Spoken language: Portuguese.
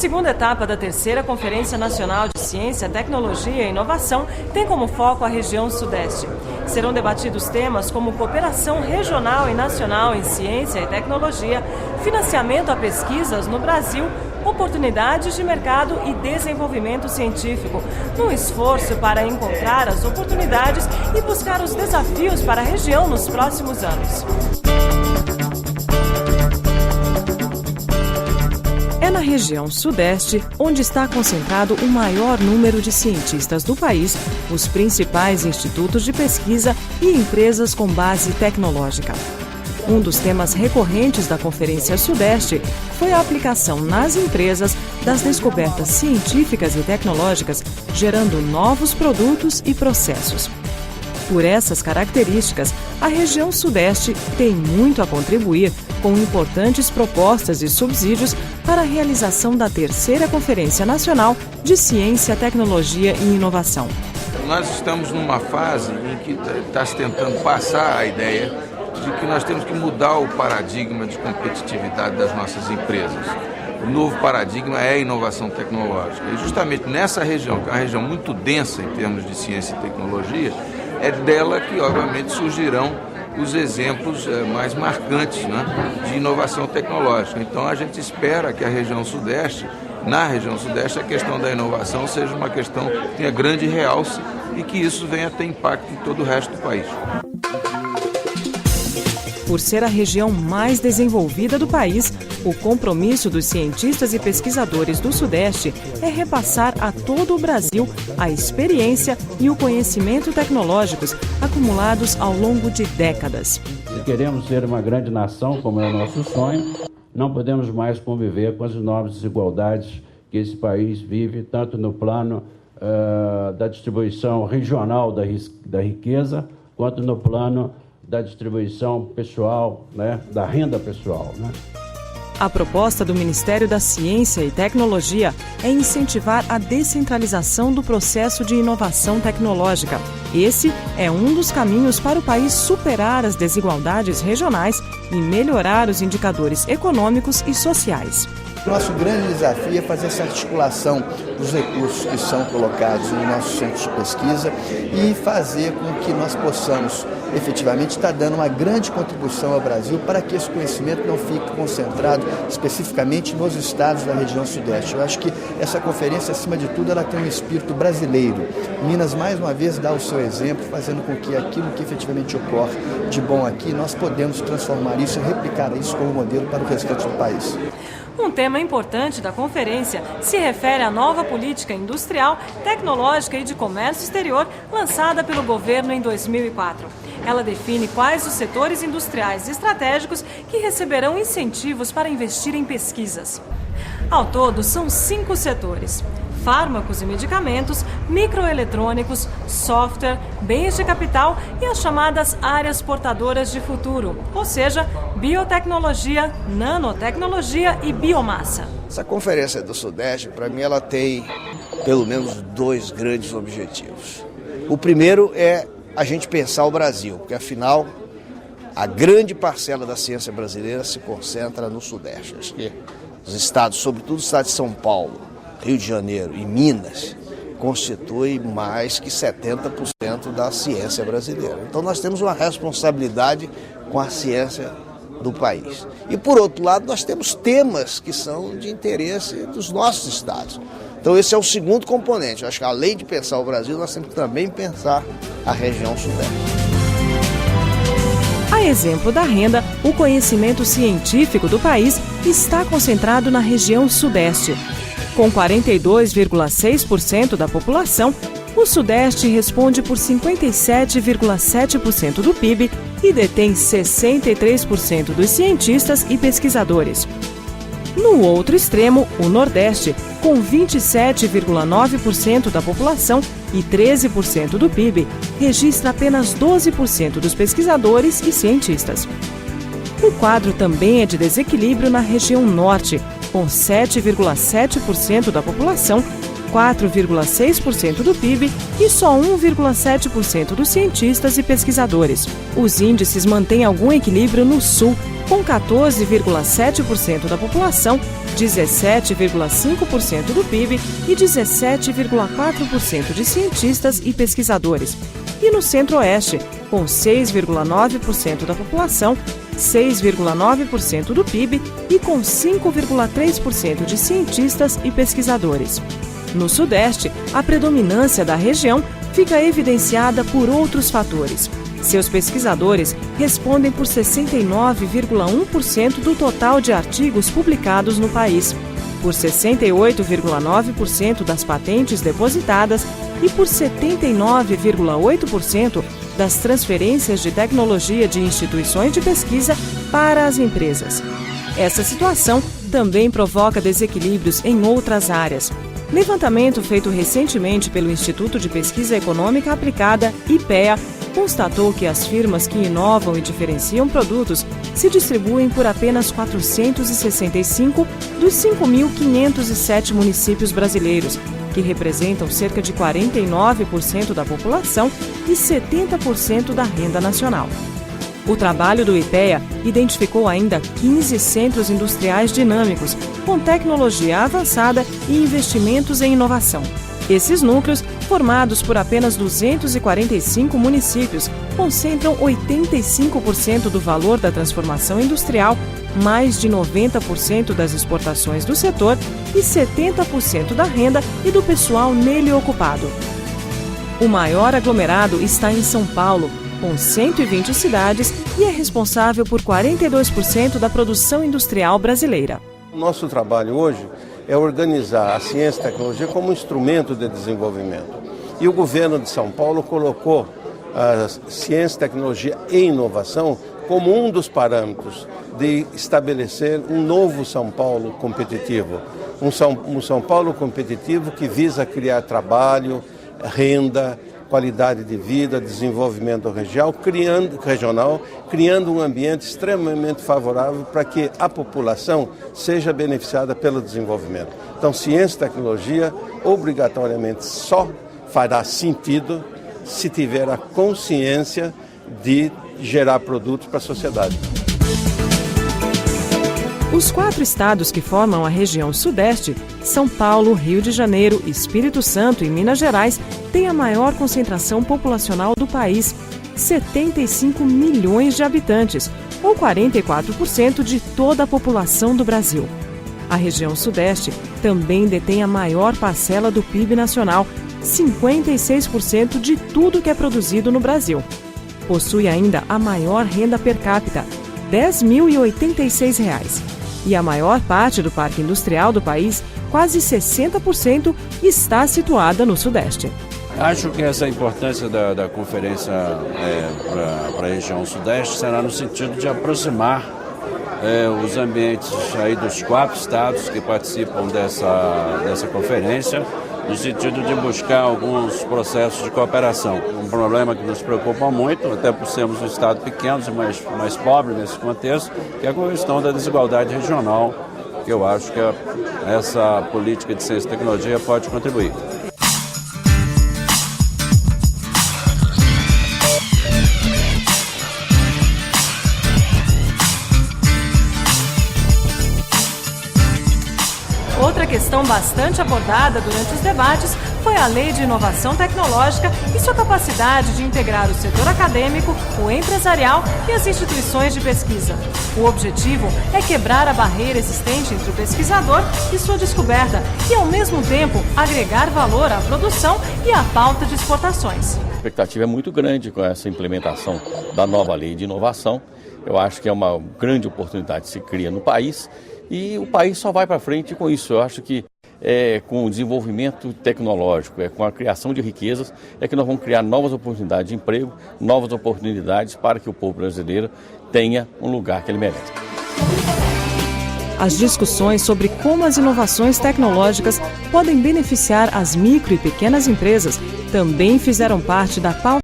segunda etapa da terceira Conferência Nacional de Ciência, Tecnologia e Inovação tem como foco a região Sudeste. Serão debatidos temas como cooperação regional e nacional em ciência e tecnologia, financiamento a pesquisas no Brasil, oportunidades de mercado e desenvolvimento científico, num esforço para encontrar as oportunidades e buscar os desafios para a região nos próximos anos. É na região Sudeste onde está concentrado o maior número de cientistas do país, os principais institutos de pesquisa e empresas com base tecnológica. Um dos temas recorrentes da Conferência Sudeste foi a aplicação nas empresas das descobertas científicas e tecnológicas, gerando novos produtos e processos. Por essas características, a região Sudeste tem muito a contribuir com importantes propostas e subsídios para a realização da terceira Conferência Nacional de Ciência, Tecnologia e Inovação. Nós estamos numa fase em que está se tentando passar a ideia de que nós temos que mudar o paradigma de competitividade das nossas empresas. O novo paradigma é a inovação tecnológica. E justamente nessa região, que é uma região muito densa em termos de ciência e tecnologia, é dela que, obviamente, surgirão os exemplos mais marcantes, né, de inovação tecnológica. Então, a gente espera que a região Sudeste, na região Sudeste, a questão da inovação seja uma questão que tenha grande realce e que isso venha a ter impacto em todo o resto do país. Por ser a região mais desenvolvida do país, o compromisso dos cientistas e pesquisadores do Sudeste é repassar a todo o Brasil a experiência e o conhecimento tecnológicos acumulados ao longo de décadas. Se queremos ser uma grande nação, como é o nosso sonho, não podemos mais conviver com as enormes desigualdades que esse país vive, tanto no plano da distribuição regional da riqueza, quanto no plano da distribuição pessoal, né, da renda pessoal, né? A proposta do Ministério da Ciência e Tecnologia é incentivar a descentralização do processo de inovação tecnológica. Esse é um dos caminhos para o país superar as desigualdades regionais e melhorar os indicadores econômicos e sociais. Nosso grande desafio é fazer essa articulação dos recursos que são colocados no nosso centro de pesquisa e fazer com que nós possamos efetivamente estar dando uma grande contribuição ao Brasil para que esse conhecimento não fique concentrado especificamente nos estados da região Sudeste. Eu acho que essa conferência, acima de tudo, ela tem um espírito brasileiro. Minas, mais uma vez, dá o seu exemplo, fazendo com que aquilo que efetivamente ocorre de bom aqui, nós podemos transformar isso e replicar isso como modelo para o restante do país. Um tema importante da conferência se refere à nova política industrial, tecnológica e de comércio exterior lançada pelo governo em 2004. Ela define quais os setores industriais estratégicos que receberão incentivos para investir em pesquisas. Ao todo, são 5 setores: fármacos e medicamentos, microeletrônicos, software, bens de capital e as chamadas áreas portadoras de futuro, ou seja, biotecnologia, nanotecnologia e biomassa. Essa conferência do Sudeste, para mim, ela tem pelo menos 2 grandes objetivos. O primeiro é a gente pensar o Brasil, porque afinal a grande parcela da ciência brasileira se concentra no Sudeste. Acho que os estados, sobretudo o estado de São Paulo, Rio de Janeiro e Minas, constitui mais que 70% da ciência brasileira. Então nós temos uma responsabilidade com a ciência do país. E por outro lado, nós temos temas que são de interesse dos nossos estados. Então esse é o segundo componente. Eu acho que além de pensar o Brasil, nós temos que também pensar a região Sudeste. A exemplo da renda, o conhecimento científico do país está concentrado na região Sudeste. Com 42,6% da população, o Sudeste responde por 57,7% do PIB e detém 63% dos cientistas e pesquisadores. No outro extremo, o Nordeste, com 27,9% da população e 13% do PIB, registra apenas 12% dos pesquisadores e cientistas. O quadro também é de desequilíbrio na região Norte, com 7,7% da população, 4,6% do PIB e só 1,7% dos cientistas e pesquisadores. Os índices mantêm algum equilíbrio no Sul, com 14,7% da população, 17,5% do PIB e 17,4% de cientistas e pesquisadores. E no Centro-Oeste, com 6,9% da população, 6,9% do PIB e com 5,3% de cientistas e pesquisadores. No Sudeste, a predominância da região fica evidenciada por outros fatores. Seus pesquisadores respondem por 69,1% do total de artigos publicados no país, por 68,9% das patentes depositadas e por 79,8% das transferências de tecnologia de instituições de pesquisa para as empresas. Essa situação também provoca desequilíbrios em outras áreas. Levantamento feito recentemente pelo Instituto de Pesquisa Econômica Aplicada, IPEA, constatou que as firmas que inovam e diferenciam produtos se distribuem por apenas 465 dos 5.507 municípios brasileiros, que representam cerca de 49% da população e 70% da renda nacional. O trabalho do IPEA identificou ainda 15 centros industriais dinâmicos, com tecnologia avançada e investimentos em inovação. Esses núcleos, formados por apenas 245 municípios, concentram 85% do valor da transformação industrial, mais de 90% das exportações do setor e 70% da renda e do pessoal nele ocupado. O maior aglomerado está em São Paulo, com 120 cidades, e é responsável por 42% da produção industrial brasileira. O nosso trabalho hoje é organizar a ciência e tecnologia como instrumento de desenvolvimento. E o governo de São Paulo colocou a ciência, tecnologia e inovação como um dos parâmetros de estabelecer um novo São Paulo competitivo. Um São Paulo competitivo que visa criar trabalho, renda, qualidade de vida, desenvolvimento regional, criando um ambiente extremamente favorável para que a população seja beneficiada pelo desenvolvimento. Então, ciência e tecnologia obrigatoriamente só fará sentido se tiver a consciência de gerar produtos para a sociedade. Os 4 estados que formam a região Sudeste, São Paulo, Rio de Janeiro, Espírito Santo e Minas Gerais, têm a maior concentração populacional do país, 75 milhões de habitantes, ou 44% de toda a população do Brasil. A região Sudeste também detém a maior parcela do PIB nacional, 56% de tudo que é produzido no Brasil. Possui ainda a maior renda per capita, R$ 10.086. E a maior parte do parque industrial do país, quase 60%, está situada no Sudeste. Acho que essa importância da conferência para a região Sudeste será no sentido de aproximar os ambientes aí dos 4 estados que participam dessa conferência, no sentido de buscar alguns processos de cooperação. Um problema que nos preocupa muito, até por sermos um estado pequeno e mais pobre nesse contexto, que é a questão da desigualdade regional, que eu acho que essa política de ciência e tecnologia pode contribuir. Outra questão bastante abordada durante os debates foi a Lei de Inovação Tecnológica e sua capacidade de integrar o setor acadêmico, o empresarial e as instituições de pesquisa. O objetivo é quebrar a barreira existente entre o pesquisador e sua descoberta e, ao mesmo tempo, agregar valor à produção e à pauta de exportações. A expectativa é muito grande com essa implementação da nova Lei de Inovação. Eu acho que é uma grande oportunidade que se cria no país. E o país só vai para frente com isso. Eu acho que com o desenvolvimento tecnológico, com a criação de riquezas, é que nós vamos criar novas oportunidades de emprego, novas oportunidades para que o povo brasileiro tenha um lugar que ele merece. As discussões sobre como as inovações tecnológicas podem beneficiar as micro e pequenas empresas também fizeram parte da pauta